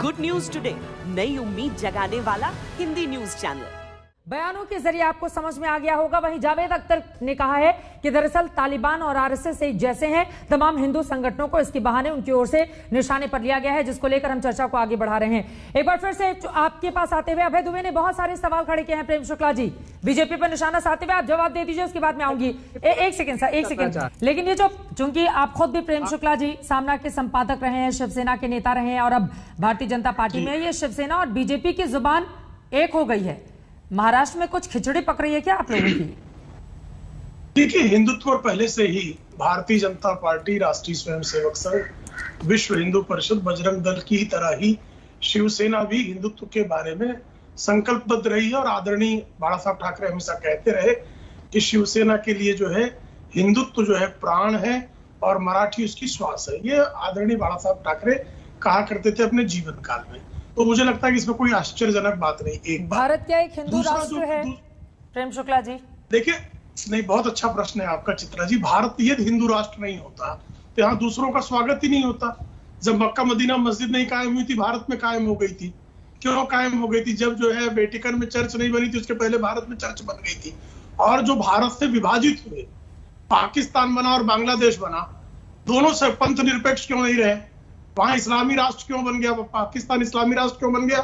Good news today, नई उम्मीद जगाने वाला हिंदी न्यूज चैनल। बयानों के जरिए आपको समझ में आ गया होगा। वहीं जावेद अख्तर ने कहा है कि दरअसल तालिबान और आरएसएस एक जैसे हैं। तमाम हिंदू संगठनों को इसके बहाने उनकी ओर से निशाने पर लिया गया है, जिसको लेकर हम चर्चा को आगे बढ़ा रहे हैं। एक बार फिर से आपके पास आते हुए अभय दुबे ने बहुत सारे सवाल खड़े किए हैं। प्रेम शुक्ला जी, बीजेपी पर निशाना साधते हुए आप जवाब दे दीजिए, उसके बाद में आऊंगी। एक सेकंड सर, एक सेकंड। लेकिन ये जो, चूंकि आप खुद भी प्रेम शुक्ला जी सामना के संपादक रहे हैं, शिवसेना के नेता रहे हैं और अब भारतीय जनता पार्टी में, ये शिवसेना और बीजेपी की जुबान एक हो गई है। महाराष्ट्र में कुछ खिचड़ी पक रही है क्या आप लोगों की? देखिए, हिंदुत्व पहले से ही भारतीय जनता पार्टी, राष्ट्रीय स्वयंसेवक संघ, विश्व हिंदू परिषद, बजरंग दल की तरह ही शिवसेना भी हिंदुत्व के बारे में संकल्पबद्ध रही है। और आदरणीय बाला साहब ठाकरे हमेशा कहते रहे कि शिवसेना के लिए जो है हिंदुत्व जो है प्राण है और मराठी उसकी श्वास है। ये आदरणीय बाला साहब ठाकरे कहा करते थे अपने जीवन काल में। तो मुझे लगता है कि इसमें कोई आश्चर्यजनक बात नहीं। एक भारत क्या एक हिंदू राष्ट्र है? प्रेम शुक्ला जी, देखिए, नहीं, बहुत अच्छा प्रश्न है आपका चित्रा जी। भारत ये हिंदू राष्ट्र नहीं होता तो यहाँ दूसरों का स्वागत ही नहीं होता। जब मक्का मदीना मस्जिद नहीं कायम हुई थी, भारत में कायम हो गई थी। क्यों कायम हो गई थी? जब जो है वेटिकन में चर्च नहीं बनी थी, उसके पहले भारत में चर्च बन गई थी। और जो भारत से विभाजित हुए, पाकिस्तान बना और बांग्लादेश बना, दोनों से पंथ निरपेक्ष क्यों नहीं रहे? वहां इस्लामी राष्ट्र क्यों बन गया? पाकिस्तान इस्लामी राष्ट्र क्यों बन गया?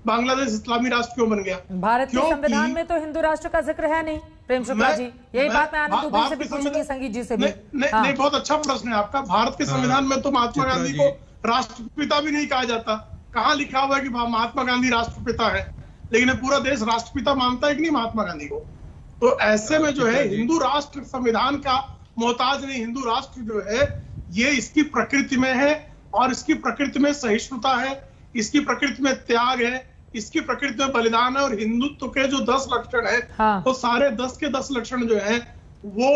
बांग्लादेश इस्लामी राष्ट्र क्यों बन गया? भारत के संविधान में तो हिंदू राष्ट्र का जिक्र है नहीं। प्रेम शुक्ला जी, यही बात मैं आनंद दुबे से भी पूछूंगी, संगीत जी से भी। नहीं, बहुत अच्छा प्रश्न है आपका। भारत के संविधान में तो महात्मा गांधी को राष्ट्रपिता भी नहीं कहा जाता। कहाँ लिखा हुआ है कि महात्मा गांधी राष्ट्रपिता है? लेकिन पूरा देश राष्ट्रपिता मानता है कि नहीं महात्मा गांधी को? तो ऐसे में जो है हिंदू राष्ट्र संविधान का मोहताज नहीं। हिंदू राष्ट्र जो है ये इसकी प्रकृति में है और इसकी प्रकृति में सहिष्णुता है, इसकी प्रकृति में त्याग है, इसकी प्रकृति में बलिदान है। और हिंदुत्व के जो 10 लक्षण है, तो सारे 10 के 10 लक्षण जो है वो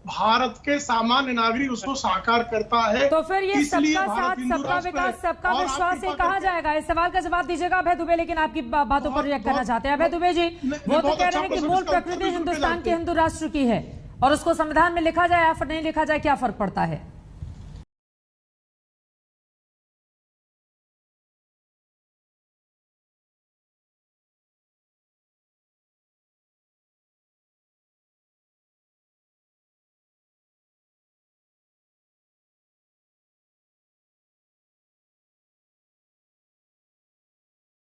भारत के सामान्य नागरिक उसको साकार करता है। तो फिर ये सबका साथ, सबका विकास, सबका विश्वास ये कहा जाएगा? इस सवाल का जवाब दीजिएगा अभय दुबे, लेकिन आपकी बातों पर रिएक्ट करना चाहते हैं अभय दुबे जी। वो तो कह रहे हैं कि मूल प्रकृति हिंदुस्तान के हिंदू राष्ट्र की है और उसको संविधान में लिखा जाए या फिर नहीं लिखा जाए, क्या फर्क पड़ता है?